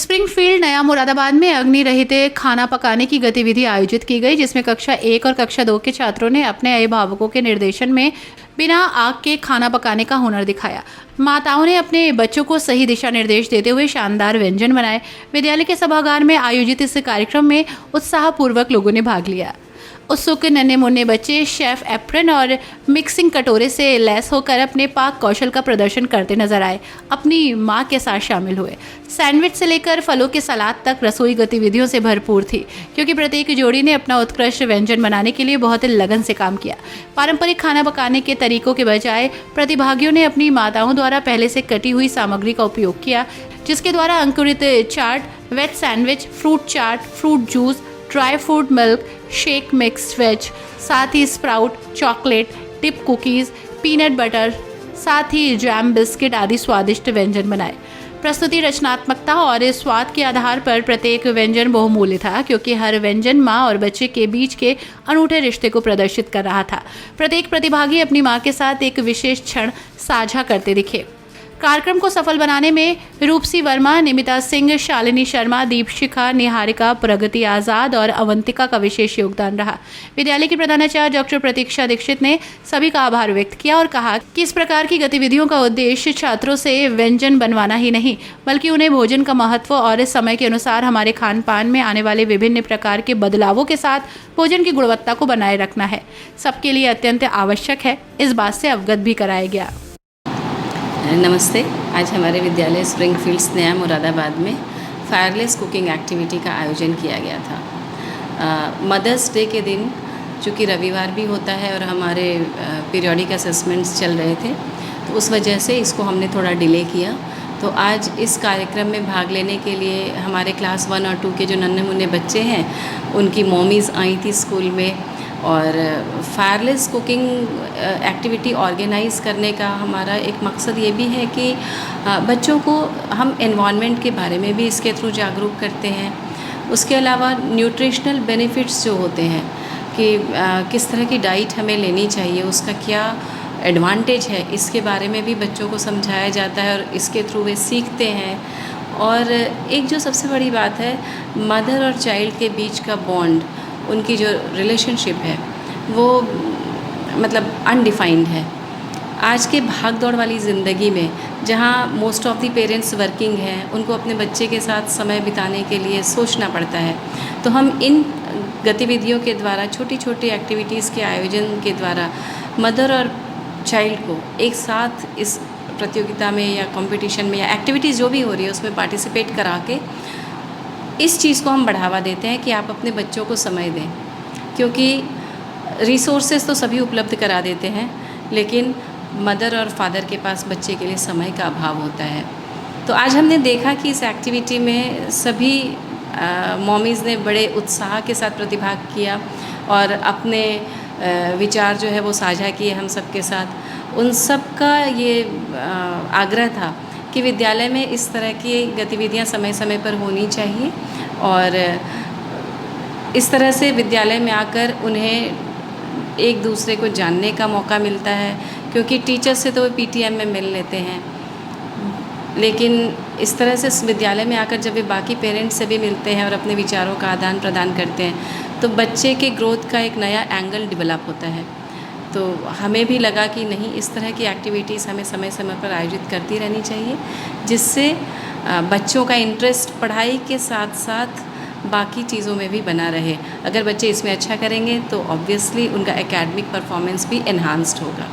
Springfield नया मुरादाबाद में अग्नि रहित खाना पकाने की गतिविधि आयोजित की गई, जिसमें कक्षा 1 और कक्षा 2 के छात्रों ने अपने अभिभावकों के निर्देशन में बिना आग के खाना पकाने का हुनर दिखाया। माताओं ने अपने बच्चों को सही दिशा निर्देश देते हुए शानदार व्यंजन बनाए। विद्यालय के सभागार में आयोजित इस कार्यक्रम में उत्साहपूर्वक लोगों ने भाग लिया। उत्सुक नन्हे मुन्ने बच्चे शेफ एप्रन और मिक्सिंग कटोरे से लैस होकर अपने पाक कौशल का प्रदर्शन करते नजर आए, अपनी मां के साथ शामिल हुए। सैंडविच से लेकर फलों के सलाद तक रसोई गतिविधियों से भरपूर थी, क्योंकि प्रत्येक जोड़ी ने अपना उत्कृष्ट व्यंजन बनाने के लिए बहुत लगन से काम किया। पारंपरिक खाना पकाने के तरीकों के बजाय प्रतिभागियों ने अपनी माताओं द्वारा पहले से कटी हुई सामग्री का उपयोग किया, जिसके द्वारा अंकुरित chaat, veg sandwich, fruit chaat, fruit juice, dry fruit milk shake, mixed veg, साथ ही sprout, chocolate, chip cookies, peanut butter, साथ ही जैम, बिस्किट आदि स्वादिष्ट व्यंजन बनाए। प्रस्तुति रचनात्मकता और स्वाद के आधार पर प्रत्येक व्यंजन बहुमूल्य था, क्योंकि हर व्यंजन माँ और बच्चे के बीच के अनूठे रिश्ते को प्रदर्शित कर रहा था। प्रत्येक प्रतिभागी अपनी माँ के साथ एक विशेष क्षण साझा करते दिखे। कार्यक्रम को सफल बनाने में रूपसी वर्मा, निमिता सिंह, शालिनी शर्मा, दीपशिखा, निहारिका, प्रगति आज़ाद और अवंतिका का विशेष योगदान रहा। विद्यालय की प्रधानाचार्य डॉक्टर प्रतीक्षा दीक्षित ने सभी का आभार व्यक्त किया और कहा कि इस प्रकार की गतिविधियों का उद्देश्य छात्रों से व्यंजन बनवाना ही नहीं, बल्कि उन्हें भोजन का महत्व और समय के अनुसार हमारे खान पान में आने वाले विभिन्न प्रकार के बदलावों के साथ भोजन की गुणवत्ता को बनाए रखना है, सबके लिए अत्यंत आवश्यक है, इस बात से अवगत भी कराया गया। नमस्ते। आज हमारे विद्यालय स्प्रिंगफील्ड्स नया मुरादाबाद में फायरलेस कुकिंग एक्टिविटी का आयोजन किया गया था। मदर्स डे के दिन, चूँकि रविवार भी होता है और हमारे पीरियोडिक असेसमेंट्स चल रहे थे, तो उस वजह से इसको हमने थोड़ा डिले किया। तो आज इस कार्यक्रम में भाग लेने के लिए हमारे क्लास 1 और 2 के जो नन्हे मुन्ने बच्चे हैं, उनकी मॉमीज़ आई थी स्कूल में, और फायरलेस कुकिंग एक्टिविटी ऑर्गेनाइज़ करने का हमारा एक मकसद ये भी है कि बच्चों को हम एनवायरनमेंट के बारे में भी इसके थ्रू जागरूक करते हैं। उसके अलावा न्यूट्रिशनल बेनिफिट्स जो होते हैं कि किस तरह की डाइट हमें लेनी चाहिए, उसका क्या एडवांटेज है, इसके बारे में भी बच्चों को समझाया जाता है और इसके थ्रू वे सीखते हैं। और एक जो सबसे बड़ी बात है, मदर और चाइल्ड के बीच का बॉन्ड, उनकी जो रिलेशनशिप है वो मतलब अनडिफाइंड है। आज के भाग दौड़ वाली ज़िंदगी में जहाँ most of the parents working हैं, उनको अपने बच्चे के साथ समय बिताने के लिए सोचना पड़ता है। तो हम इन गतिविधियों के द्वारा, छोटी छोटी एक्टिविटीज़ के आयोजन के द्वारा मदर और चाइल्ड को एक साथ इस प्रतियोगिता में या कंपटीशन में या एक्टिविटीज़ जो भी हो रही है उसमें पार्टिसिपेट करा के इस चीज़ को हम बढ़ावा देते हैं कि आप अपने बच्चों को समय दें, क्योंकि रिसोर्सेज तो सभी उपलब्ध करा देते हैं, लेकिन मदर और फादर के पास बच्चे के लिए समय का अभाव होता है। तो आज हमने देखा कि इस एक्टिविटी में सभी मॉमीज़ ने बड़े उत्साह के साथ प्रतिभाग किया और अपने विचार जो है वो साझा किए हम सबके साथ। उन सब का ये आग्रह था कि विद्यालय में इस तरह की गतिविधियां समय समय पर होनी चाहिए, और इस तरह से विद्यालय में आकर उन्हें एक दूसरे को जानने का मौका मिलता है, क्योंकि टीचर्स से तो वो पीटीएम में मिल लेते हैं, लेकिन इस तरह से विद्यालय में आकर जब वे बाकी पेरेंट्स से भी मिलते हैं और अपने विचारों का आदान प्रदान करते हैं, तो बच्चे के ग्रोथ का एक नया एंगल डेवलप होता है। तो हमें भी लगा कि नहीं, इस तरह की एक्टिविटीज़ हमें समय समय पर आयोजित करती रहनी चाहिए, जिससे बच्चों का इंटरेस्ट पढ़ाई के साथ साथ बाकी चीज़ों में भी बना रहे। अगर बच्चे इसमें अच्छा करेंगे तो ऑब्वियसली उनका एकेडमिक परफॉर्मेंस भी एनहांस्ड होगा।